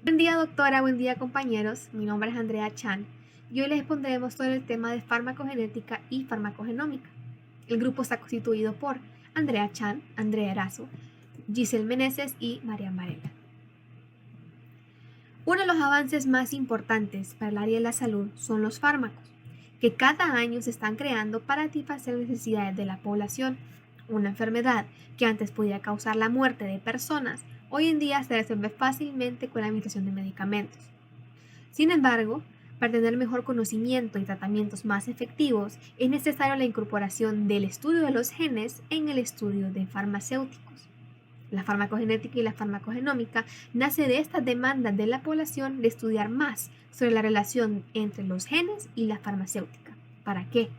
Buen día, doctora, buen día, compañeros. Mi nombre es Andrea Chan y hoy les expondremos sobre el tema de farmacogenética y farmacogenómica. El grupo está constituido por Andrea Chan, Andrea Erazo, Giselle Meneses y María Varela. Uno de los avances más importantes para el área de la salud son los fármacos, que cada año se están creando para satisfacer las necesidades de la población. Una enfermedad que antes podía causar la muerte de personas, hoy en día se resuelve fácilmente con la administración de medicamentos. Sin embargo, para tener mejor conocimiento y tratamientos más efectivos, es necesaria la incorporación del estudio de los genes en el estudio de farmacéuticos. La farmacogenética y la farmacogenómica nace de esta demanda de la población de estudiar más sobre la relación entre los genes y la farmacéutica. ¿Para qué?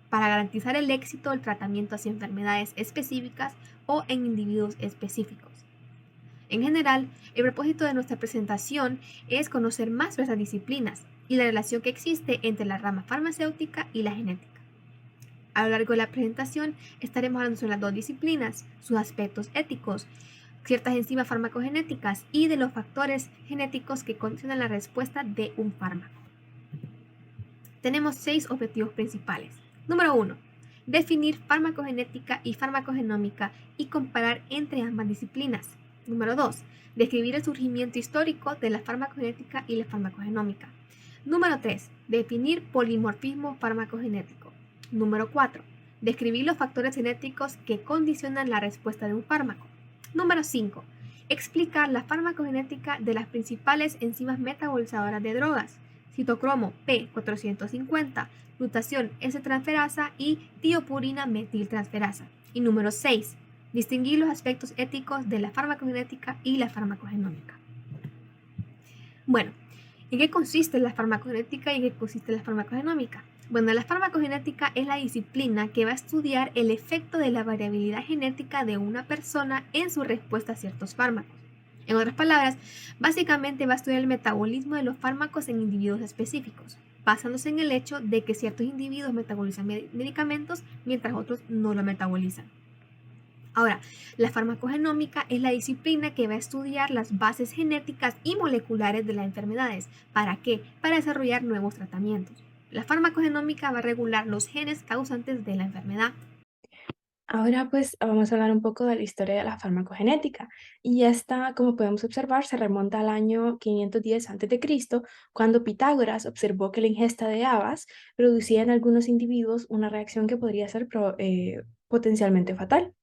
Para garantizar el éxito del tratamiento hacia enfermedades específicas o en individuos específicos. En general, el propósito de nuestra presentación es conocer más sobre esas disciplinas y la relación que existe entre la rama farmacéutica y la genética. A lo largo de la presentación estaremos hablando sobre las dos disciplinas, sus aspectos éticos, ciertas enzimas farmacogenéticas y de los factores genéticos que condicionan la respuesta de un fármaco. Tenemos 6 objetivos principales. Número 1. Definir farmacogenética y farmacogenómica y comparar entre ambas disciplinas. Número 2. Describir el surgimiento histórico de la farmacogenética y la farmacogenómica. Número 3. Definir polimorfismo farmacogenético. Número 4. Describir los factores genéticos que condicionan la respuesta de un fármaco. Número 5. Explicar la farmacogenética de las principales enzimas metabolizadoras de drogas: citocromo P450, glutatión S-transferasa y tiopurina metiltransferasa. Y número 6. Distinguir los aspectos éticos de la farmacogenética y la farmacogenómica. Bueno, ¿en qué consiste la farmacogenética y en qué consiste la farmacogenómica? Bueno, la farmacogenética es la disciplina que va a estudiar el efecto de la variabilidad genética de una persona en su respuesta a ciertos fármacos. En otras palabras, básicamente va a estudiar el metabolismo de los fármacos en individuos específicos, basándose en el hecho de que ciertos individuos metabolizan medicamentos mientras otros no lo metabolizan. Ahora, la farmacogenómica es la disciplina que va a estudiar las bases genéticas y moleculares de las enfermedades. ¿Para qué? Para desarrollar nuevos tratamientos. La farmacogenómica va a regular los genes causantes de la enfermedad. Ahora pues vamos a hablar un poco de la historia de la farmacogenética y esta, como podemos observar, se remonta al año 510 a.C., cuando Pitágoras observó que la ingesta de habas producía en algunos individuos una reacción que podría ser potencialmente fatal.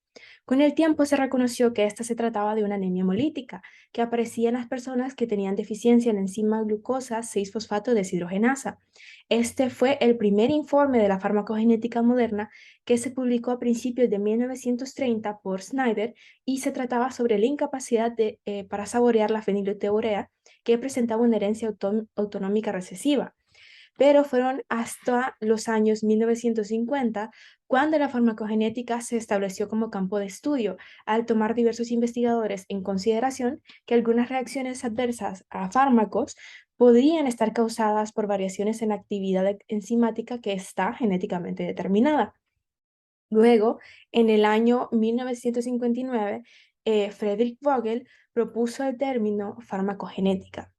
Con el tiempo se reconoció que esta se trataba de una anemia hemolítica, que aparecía en las personas que tenían deficiencia en la enzima glucosa 6-fosfato deshidrogenasa. Este fue el primer informe de la farmacogenética moderna que se publicó a principios de 1930 por Snyder y se trataba sobre la incapacidad para saborear la feniletiourea, que presentaba una herencia autonómica recesiva. Pero fueron hasta los años 1950 cuando la farmacogenética se estableció como campo de estudio, al tomar diversos investigadores en consideración que algunas reacciones adversas a fármacos podrían estar causadas por variaciones en la actividad enzimática que está genéticamente determinada. Luego, en el año 1959, Frederick Vogel propuso el término farmacogenética.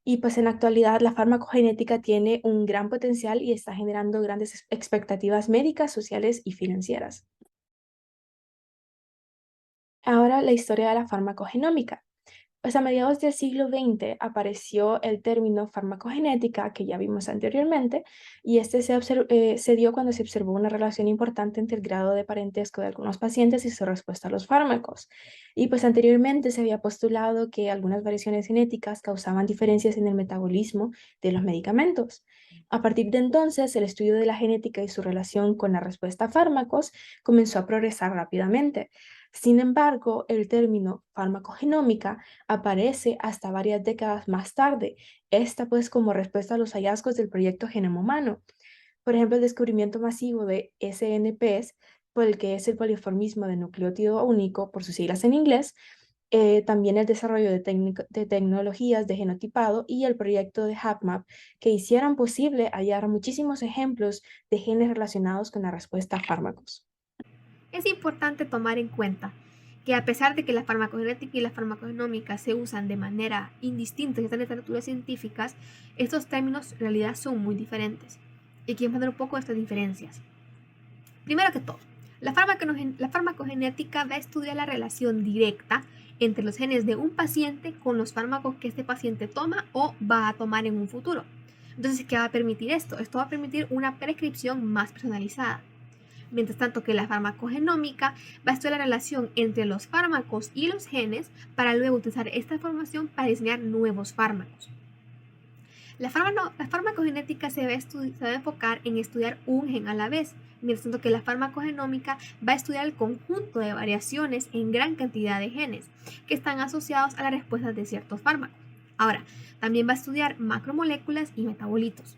Y pues en la actualidad la farmacogenética tiene un gran potencial y está generando grandes expectativas médicas, sociales y financieras. Ahora la historia de la farmacogenómica. Pues a mediados del siglo XX apareció el término farmacogenética, que ya vimos anteriormente, y este se dio cuando se observó una relación importante entre el grado de parentesco de algunos pacientes y su respuesta a los fármacos. Y pues anteriormente se había postulado que algunas variaciones genéticas causaban diferencias en el metabolismo de los medicamentos. A partir de entonces, el estudio de la genética y su relación con la respuesta a fármacos comenzó a progresar rápidamente. Sin embargo, el término farmacogenómica aparece hasta varias décadas más tarde, esta pues como respuesta a los hallazgos del proyecto Genoma Humano. Por ejemplo, el descubrimiento masivo de SNPs, por el que es el poliformismo de nucleótido único, por sus siglas en inglés, también el desarrollo de tecnologías de genotipado y el proyecto de HapMap, que hicieran posible hallar muchísimos ejemplos de genes relacionados con la respuesta a fármacos. Es importante tomar en cuenta que a pesar de que la farmacogenética y la farmacogenómica se usan de manera indistinta en estas literaturas científicas, estos términos en realidad son muy diferentes. Y aquí vamos a ver un poco de estas diferencias. Primero que todo, la farmacogenética va a estudiar la relación directa entre los genes de un paciente con los fármacos que este paciente toma o va a tomar en un futuro. Entonces, ¿qué va a permitir esto? Esto va a permitir una prescripción más personalizada. Mientras tanto que la farmacogenómica va a estudiar la relación entre los fármacos y los genes para luego utilizar esta información para diseñar nuevos fármacos. La farmacogenética se va a enfocar en estudiar un gen a la vez, mientras tanto que la farmacogenómica va a estudiar el conjunto de variaciones en gran cantidad de genes que están asociados a las respuestas de ciertos fármacos. Ahora, también va a estudiar macromoléculas y metabolitos.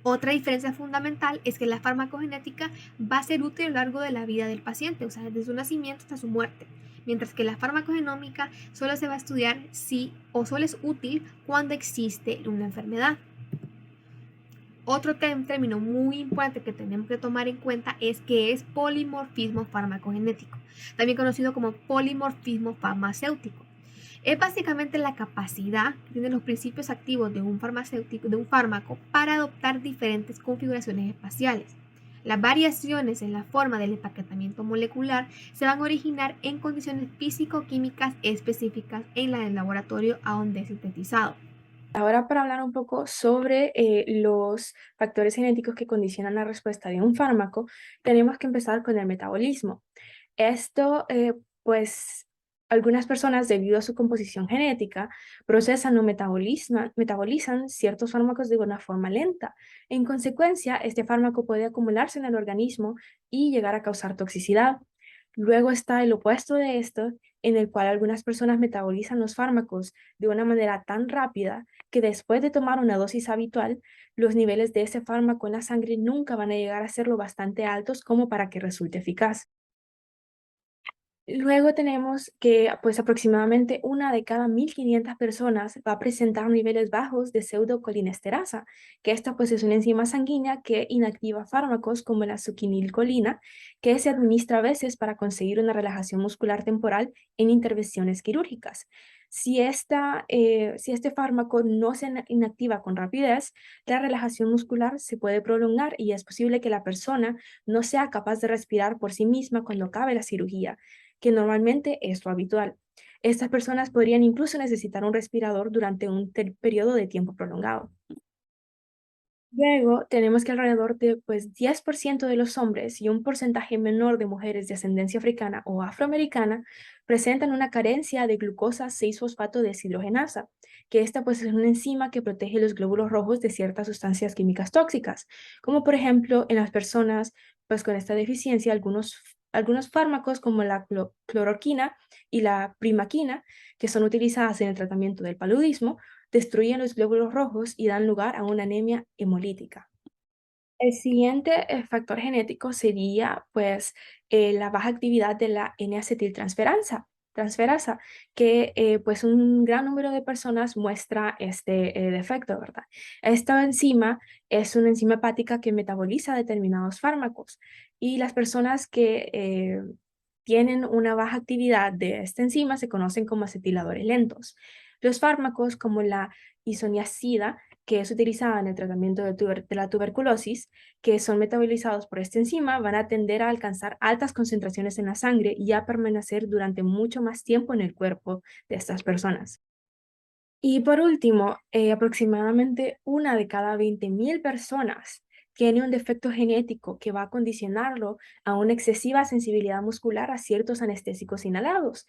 Otra diferencia fundamental es que la farmacogenética va a ser útil a lo largo de la vida del paciente, o sea, desde su nacimiento hasta su muerte, mientras que la farmacogenómica solo se va a estudiar si o solo es útil cuando existe una enfermedad. Otro término muy importante que tenemos que tomar en cuenta es que es polimorfismo farmacogenético, también conocido como polimorfismo farmacéutico. Es básicamente la capacidad que tienen los principios activos de un fármaco para adoptar diferentes configuraciones espaciales. Las variaciones en la forma del empaquetamiento molecular se van a originar en condiciones físico-químicas específicas en el laboratorio a donde es sintetizado. Ahora para hablar un poco sobre los factores genéticos que condicionan la respuesta de un fármaco, tenemos que empezar con el metabolismo. Esto, pues, algunas personas, debido a su composición genética, procesan o metabolizan ciertos fármacos de una forma lenta. En consecuencia, este fármaco puede acumularse en el organismo y llegar a causar toxicidad. Luego está el opuesto de esto, en el cual algunas personas metabolizan los fármacos de una manera tan rápida que después de tomar una dosis habitual, los niveles de ese fármaco en la sangre nunca van a llegar a ser lo bastante altos como para que resulte eficaz. Luego tenemos que pues aproximadamente una de cada 1.500 personas va a presentar niveles bajos de pseudocolinesterasa, que esta pues es una enzima sanguínea que inactiva fármacos como la succinilcolina, que se administra a veces para conseguir una relajación muscular temporal en intervenciones quirúrgicas. Si este fármaco no se inactiva con rapidez, la relajación muscular se puede prolongar y es posible que la persona no sea capaz de respirar por sí misma cuando acabe la cirugía, que normalmente es lo habitual. Estas personas podrían incluso necesitar un respirador durante un periodo de tiempo prolongado. Luego tenemos que alrededor de 10% de los hombres y un porcentaje menor de mujeres de ascendencia africana o afroamericana presentan una carencia de glucosa 6-fosfato deshidrogenasa, que esta pues es una enzima que protege los glóbulos rojos de ciertas sustancias químicas tóxicas, como por ejemplo en las personas pues con esta deficiencia algunos fármacos como la cloroquina y la primaquina, que son utilizadas en el tratamiento del paludismo, destruyen los glóbulos rojos y dan lugar a una anemia hemolítica. El siguiente factor genético sería pues la baja actividad de la transferasa, que pues un gran número de personas muestra este defecto, ¿verdad? Esta enzima es una enzima hepática que metaboliza determinados fármacos y las personas que tienen una baja actividad de esta enzima se conocen como acetiladores lentos. Los fármacos como la isoniazida, que es utilizada en el tratamiento de la tuberculosis, que son metabolizados por esta enzima, van a tender a alcanzar altas concentraciones en la sangre y a permanecer durante mucho más tiempo en el cuerpo de estas personas. Y por último, aproximadamente una de cada 20.000 personas tiene un defecto genético que va a condicionarlo a una excesiva sensibilidad muscular a ciertos anestésicos inhalados,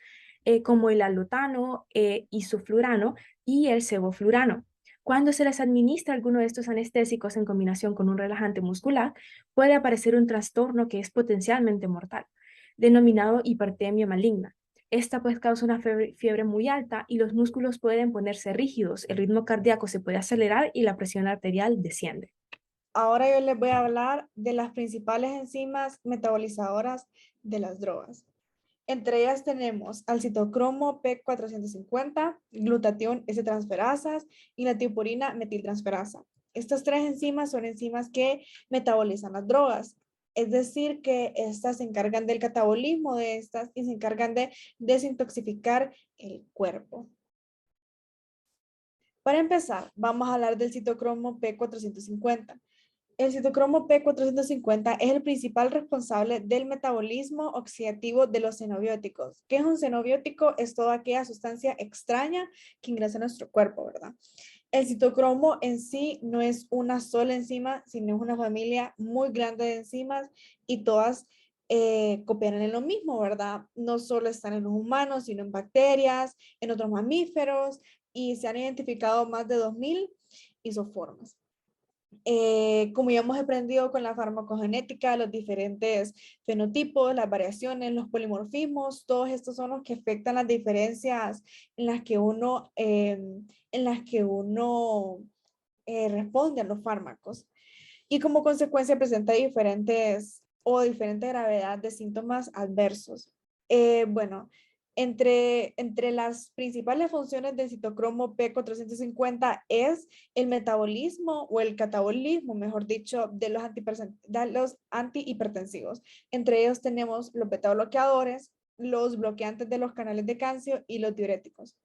como el alotano, isoflurano y el sevoflurano. Cuando se les administra alguno de estos anestésicos en combinación con un relajante muscular, puede aparecer un trastorno que es potencialmente mortal, denominado hipertemia maligna. Esta pues causa una fiebre muy alta y los músculos pueden ponerse rígidos, el ritmo cardíaco se puede acelerar y la presión arterial desciende. Ahora yo les voy a hablar de las principales enzimas metabolizadoras de las drogas. Entre ellas tenemos al citocromo P450, glutatión S-transferasas y la tiopurina metiltransferasa. Estas tres enzimas son enzimas que metabolizan las drogas. Es decir, que estas se encargan del catabolismo de estas y se encargan de desintoxicar el cuerpo. Para empezar, vamos a hablar del citocromo P450. El citocromo P450 es el principal responsable del metabolismo oxidativo de los xenobióticos. ¿Qué es un xenobiótico? Es toda aquella sustancia extraña que ingresa a nuestro cuerpo, ¿verdad? El citocromo en sí no es una sola enzima, sino es una familia muy grande de enzimas y todas cooperan en lo mismo, ¿verdad? No solo están en los humanos, sino en bacterias, en otros mamíferos, y se han identificado más de 2000 isoformas. Como ya hemos aprendido con la farmacogenética, los diferentes fenotipos, las variaciones, los polimorfismos, todos estos son los que afectan las diferencias en las que uno responde a los fármacos. Y como consecuencia presenta diferente gravedad de síntomas adversos. Bueno, entre las principales funciones del citocromo P450 es el metabolismo o el catabolismo, mejor dicho, de los antihipertensivos. Entre ellos tenemos los beta-bloqueadores, los bloqueantes de los canales de calcio y los diuréticos.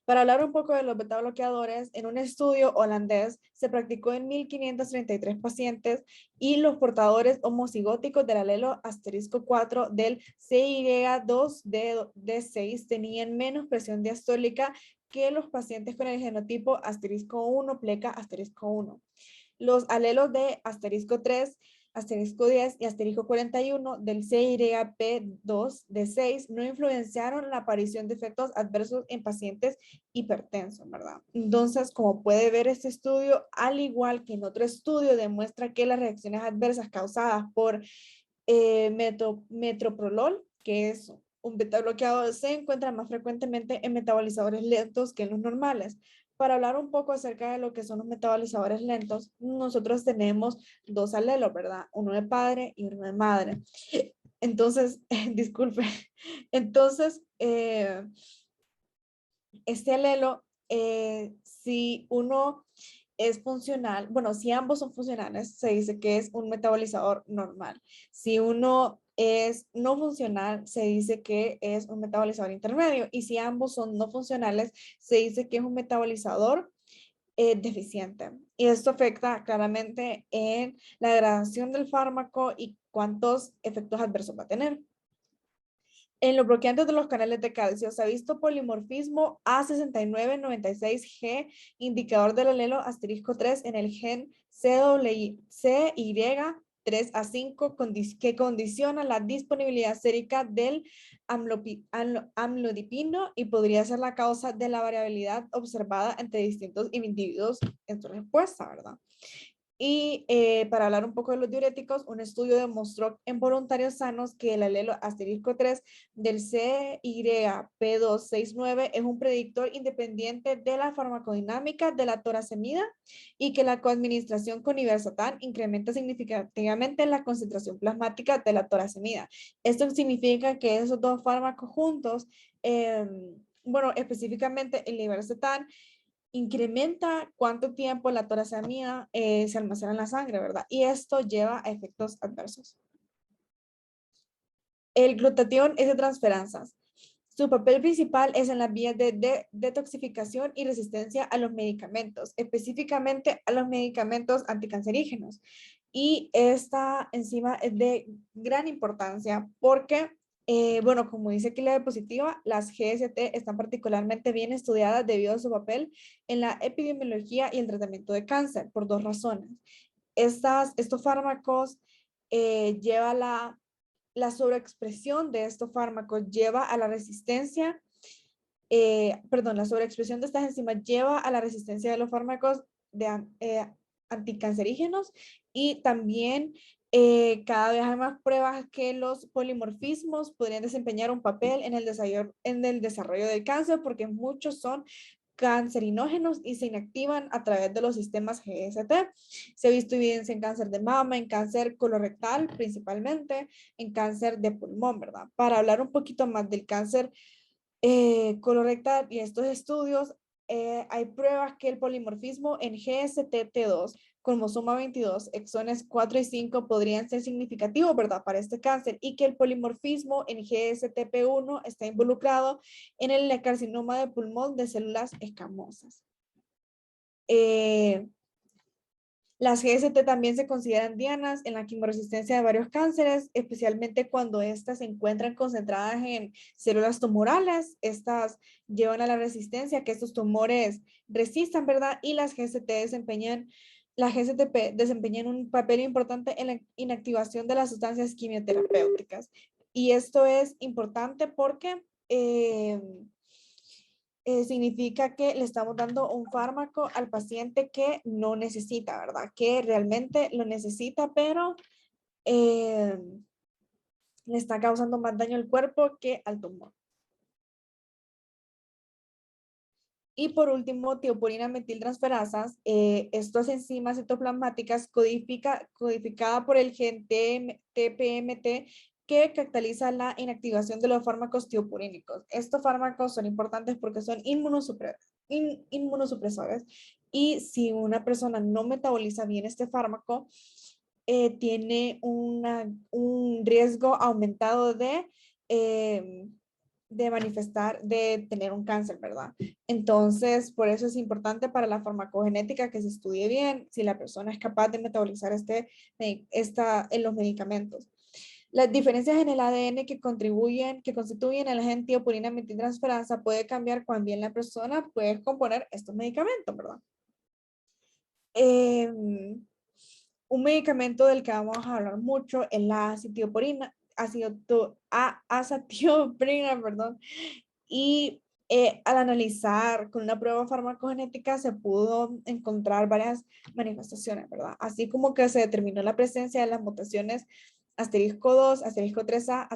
Para hablar un poco de los beta-bloqueadores, en un estudio holandés se practicó en 1533 pacientes y los portadores homocigóticos del alelo asterisco 4 del CY2D6 tenían menos presión diastólica que los pacientes con el genotipo asterisco 1, pleca asterisco 1. Los alelos de asterisco 3, asterisco 10 y asterisco 41 del CYP2 de 6 no influenciaron la aparición de efectos adversos en pacientes hipertensos, ¿verdad? Entonces, como puede ver este estudio, al igual que en otro estudio, demuestra que las reacciones adversas causadas por metoprolol, que es un beta bloqueador, se encuentran más frecuentemente en metabolizadores lentos que en los normales. Para hablar un poco acerca de lo que son los metabolizadores lentos, nosotros tenemos dos alelos, ¿verdad? Uno de padre y uno de madre. Entonces, disculpe. Entonces, este alelo, si uno es funcional, bueno, si ambos son funcionales, se dice que es un metabolizador normal. Si uno es no funcional, se dice que es un metabolizador intermedio. Y si ambos son no funcionales, se dice que es un metabolizador deficiente. Y esto afecta claramente en la gradación del fármaco y cuántos efectos adversos va a tener. En los bloqueantes de los canales de calcio se ha visto polimorfismo A6996G, indicador del alelo asterisco 3 en el gen CY3A5, que condiciona la disponibilidad sérica del amlodipino y podría ser la causa de la variabilidad observada entre distintos individuos en su respuesta, ¿verdad? Y para hablar un poco de los diuréticos, un estudio demostró en voluntarios sanos que el alelo asterisco 3 del CYP269 es un predictor independiente de la farmacodinámica de la toracemida y que la coadministración con iversatán incrementa significativamente la concentración plasmática de la toracemida. Esto significa que esos dos fármacos juntos, bueno, específicamente el iversatán, incrementa cuánto tiempo la toracemia se almacena en la sangre, ¿verdad? Y esto lleva a efectos adversos. El glutatión es de transferasas. Su papel principal es en las vías de detoxificación y resistencia a los medicamentos, específicamente a los medicamentos anticancerígenos. Y esta enzima es de gran importancia porque, bueno, como dice aquí la diapositiva, las GST están particularmente bien estudiadas debido a su papel en la epidemiología y el tratamiento de cáncer por dos razones. Estos fármacos lleva la sobreexpresión de estos fármacos lleva a la resistencia, la sobreexpresión de estas enzimas lleva a la resistencia de los fármacos anticancerígenos y también cada vez hay más pruebas que los polimorfismos podrían desempeñar un papel en el desarrollo del cáncer porque muchos son cancerinógenos y se inactivan a través de los sistemas GST. Se ha visto evidencia en cáncer de mama, en cáncer colorectal principalmente, en cáncer de pulmón, ¿verdad? Para hablar un poquito más del cáncer colorectal y estos estudios, hay pruebas que el polimorfismo en GSTT2 cromosoma 22, exones 4 y 5 podrían ser significativos, ¿verdad? Para este cáncer y que el polimorfismo en GSTP1 está involucrado en el carcinoma de pulmón de células escamosas. Las GST también se consideran dianas en la quimoresistencia de varios cánceres, especialmente cuando estas se encuentran concentradas en células tumorales. Estas llevan a la resistencia, que estos tumores resistan, ¿verdad? Y las GSTP desempeñan un papel importante en la inactivación de las sustancias quimioterapéuticas. Y esto es importante porque significa que le estamos dando un fármaco al paciente que no necesita, ¿verdad? Que realmente lo necesita, pero le está causando más daño al cuerpo que al tumor. Y por último, tiopurina metiltransferasas, estas enzimas citoplasmáticas codificada por el gen TPMT que catalyza la inactivación de los fármacos tiopurínicos. Estos fármacos son importantes porque son inmunosupresores y si una persona no metaboliza bien este fármaco, tiene un riesgo aumentado de tener un cáncer, ¿verdad? Entonces, por eso es importante para la farmacogenética que se estudie bien si la persona es capaz de metabolizar en los medicamentos. Las diferencias en el ADN que constituyen el gen tiopurina metiltransferasa puede cambiar cuán bien la persona puede componer estos medicamentos, ¿verdad? Un medicamento del que vamos a hablar mucho es la azatioprina, perdón, y al analizar con una prueba farmacogenética se pudo encontrar varias manifestaciones, ¿verdad? Así como que se determinó la presencia de las mutaciones asterisco 2, asterisco 3A,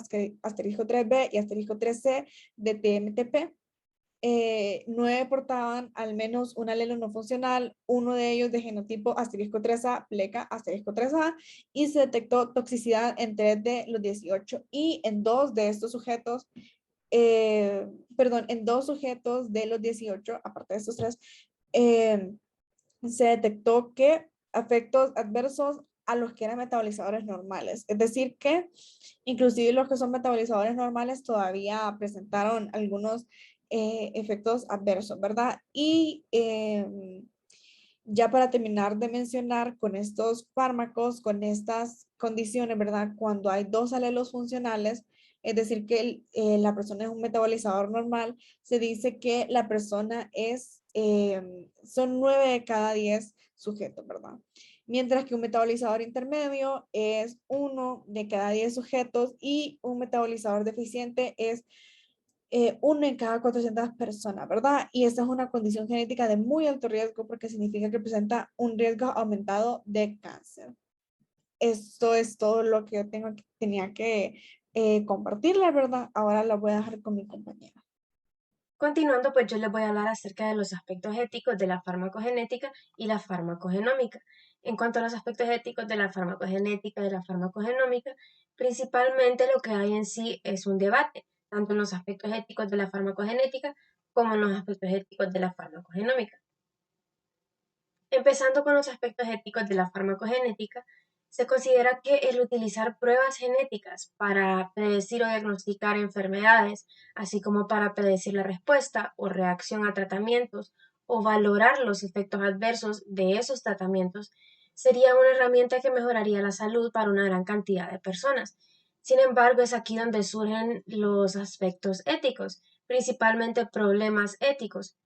asterisco 3B y asterisco 3C de TMTP. 9 portaban al menos un alelo no funcional, uno de ellos de genotipo asterisco 3A, pleca asterisco 3A, y se detectó toxicidad en 3 de los 18 y en 2 de estos sujetos, en 2 sujetos de los 18, aparte de estos 3, se detectó que efectos adversos a los que eran metabolizadores normales. Es decir, que inclusive los que son metabolizadores normales todavía presentaron algunos efectos adversos, ¿verdad? Y ya para terminar de mencionar con estos fármacos, con estas condiciones, ¿verdad? Cuando hay 2 alelos funcionales, es decir, que la persona es un metabolizador normal, se dice que la persona son 9 de cada 10 sujetos, ¿verdad? Mientras que un metabolizador intermedio es 1 de cada 10 sujetos y un metabolizador deficiente es 1 en cada 400 personas, ¿verdad? Y esta es una condición genética de muy alto riesgo porque significa que presenta un riesgo aumentado de cáncer. Esto es todo lo que yo tenía que compartirle, ¿verdad? Ahora lo voy a dejar con mi compañera. Continuando, pues yo les voy a hablar acerca de los aspectos éticos de la farmacogenética y la farmacogenómica. En cuanto a los aspectos éticos de la farmacogenética y de la farmacogenómica, principalmente lo que hay en sí es un debate, tanto en los aspectos éticos de la farmacogenética como en los aspectos éticos de la farmacogenómica. Empezando con los aspectos éticos de la farmacogenética, se considera que el utilizar pruebas genéticas para predecir o diagnosticar enfermedades, así como para predecir la respuesta o reacción a tratamientos o valorar los efectos adversos de esos tratamientos, sería una herramienta que mejoraría la salud para una gran cantidad de personas. Sin embargo, es aquí donde surgen los aspectos éticos, principalmente problemas éticos.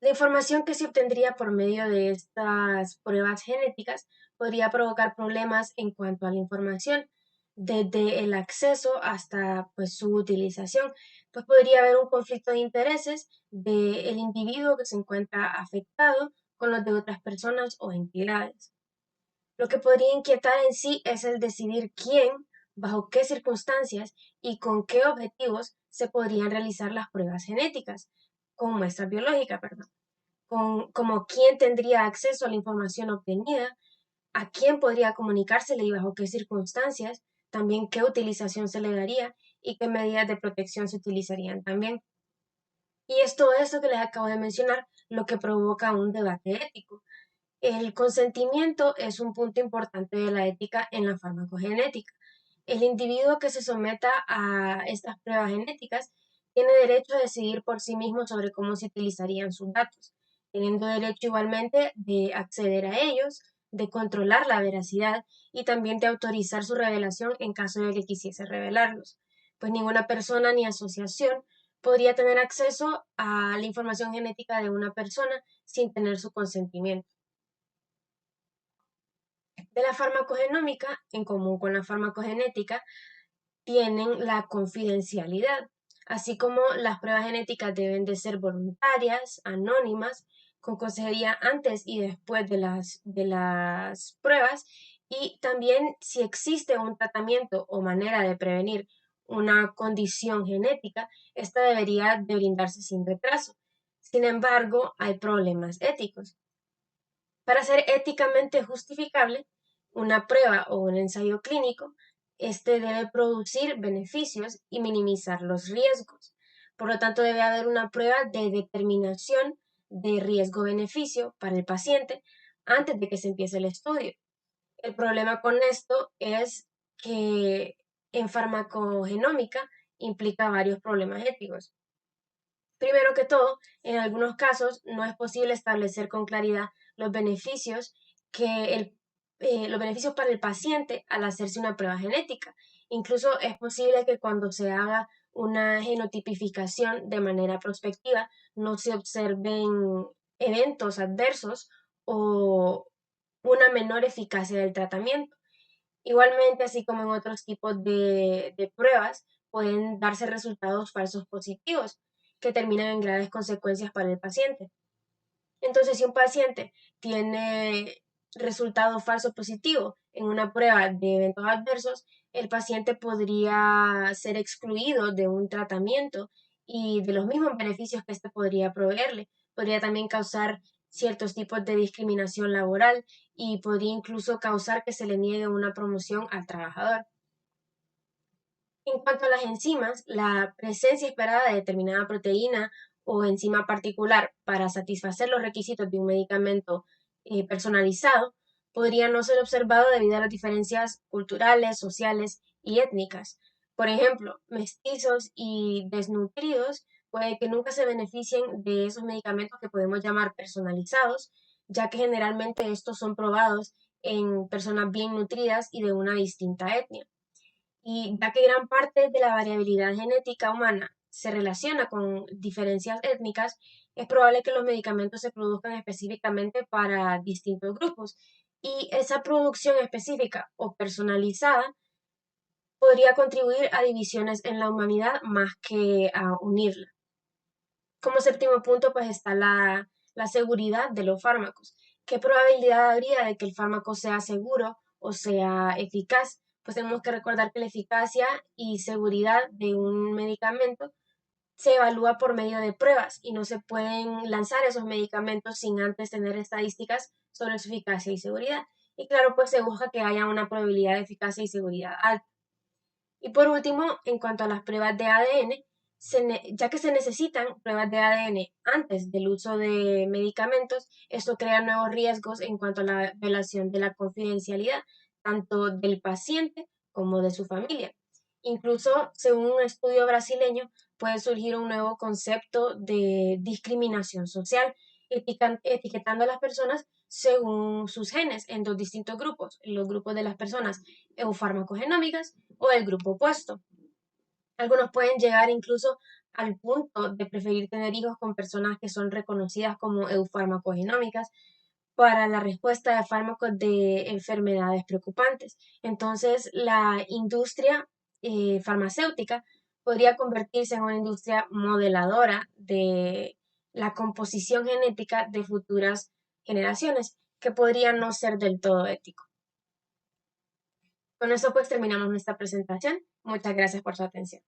La información que se obtendría por medio de estas pruebas genéticas podría provocar problemas en cuanto a la información, desde el acceso hasta su utilización, pues podría haber un conflicto de intereses del individuo que se encuentra afectado con los de otras personas o entidades. Lo que podría inquietar en sí es el decidir quién, bajo qué circunstancias y con qué objetivos se podrían realizar las pruebas genéticas, con muestras biológicas, perdón. Como quién tendría acceso a la información obtenida, a quién podría comunicársele y bajo qué circunstancias, también qué utilización se le daría y qué medidas de protección se utilizarían también. Y es todo esto que les acabo de mencionar lo que provoca un debate ético. El consentimiento es un punto importante de la ética en la farmacogenética. El individuo que se someta a estas pruebas genéticas tiene derecho a decidir por sí mismo sobre cómo se utilizarían sus datos, teniendo derecho igualmente de acceder a ellos, de controlar la veracidad y también de autorizar su revelación en caso de que quisiese revelarlos. Pues ninguna persona ni asociación podría tener acceso a la información genética de una persona sin tener su consentimiento. De la farmacogenómica, en común con la farmacogenética, tienen la confidencialidad, así como las pruebas genéticas deben de ser voluntarias, anónimas, con consejería antes y después de las pruebas, y también si existe un tratamiento o manera de prevenir una condición genética, esta debería de brindarse sin retraso. Sin embargo, hay problemas éticos. Para ser éticamente justificable, una prueba o un ensayo clínico, este debe producir beneficios y minimizar los riesgos. Por lo tanto, debe haber una prueba de determinación de riesgo-beneficio para el paciente antes de que se empiece el estudio. El problema con esto es que en farmacogenómica implica varios problemas éticos. Primero que todo, en algunos casos no es posible establecer con claridad los beneficios los beneficios para el paciente al hacerse una prueba genética. Incluso es posible que cuando se haga una genotipificación de manera prospectiva no se observen eventos adversos o una menor eficacia del tratamiento. Igualmente, así como en otros tipos de pruebas, pueden darse resultados falsos positivos que terminan en graves consecuencias para el paciente. Entonces, si un paciente tiene resultado falso positivo en una prueba de eventos adversos, el paciente podría ser excluido de un tratamiento y de los mismos beneficios que este podría proveerle. Podría también causar ciertos tipos de discriminación laboral y podría incluso causar que se le niegue una promoción al trabajador. En cuanto a las enzimas, la presencia esperada de determinada proteína o enzima particular para satisfacer los requisitos de un medicamento personalizado podría no ser observado debido a las diferencias culturales, sociales y étnicas. Por ejemplo, mestizos y desnutridos puede que nunca se beneficien de esos medicamentos que podemos llamar personalizados, ya que generalmente estos son probados en personas bien nutridas y de una distinta etnia. Y ya que gran parte de la variabilidad genética humana se relaciona con diferencias étnicas, es probable que los medicamentos se produzcan específicamente para distintos grupos. Y esa producción específica o personalizada podría contribuir a divisiones en la humanidad más que a unirla. Como séptimo punto, pues está la seguridad de los fármacos. ¿Qué probabilidad habría de que el fármaco sea seguro o sea eficaz? Pues tenemos que recordar que la eficacia y seguridad de un medicamento se evalúa por medio de pruebas y no se pueden lanzar esos medicamentos sin antes tener estadísticas sobre su eficacia y seguridad. Y claro, pues se busca que haya una probabilidad de eficacia y seguridad alta. Y por último, en cuanto a las pruebas de ADN, ya que se necesitan pruebas de ADN antes del uso de medicamentos, esto crea nuevos riesgos en cuanto a la violación de la confidencialidad, tanto del paciente como de su familia. Incluso, según un estudio brasileño, puede surgir un nuevo concepto de discriminación social, etiquetando a las personas según sus genes en dos distintos grupos, los grupos de las personas eufarmacogenómicas o el grupo opuesto. Algunos pueden llegar incluso al punto de preferir tener hijos con personas que son reconocidas como eufarmacogenómicas para la respuesta de fármacos de enfermedades preocupantes. Entonces, la industria farmacéutica podría convertirse en una industria modeladora de la composición genética de futuras generaciones, que podría no ser del todo ético. Con eso pues terminamos nuestra presentación. Muchas gracias por su atención.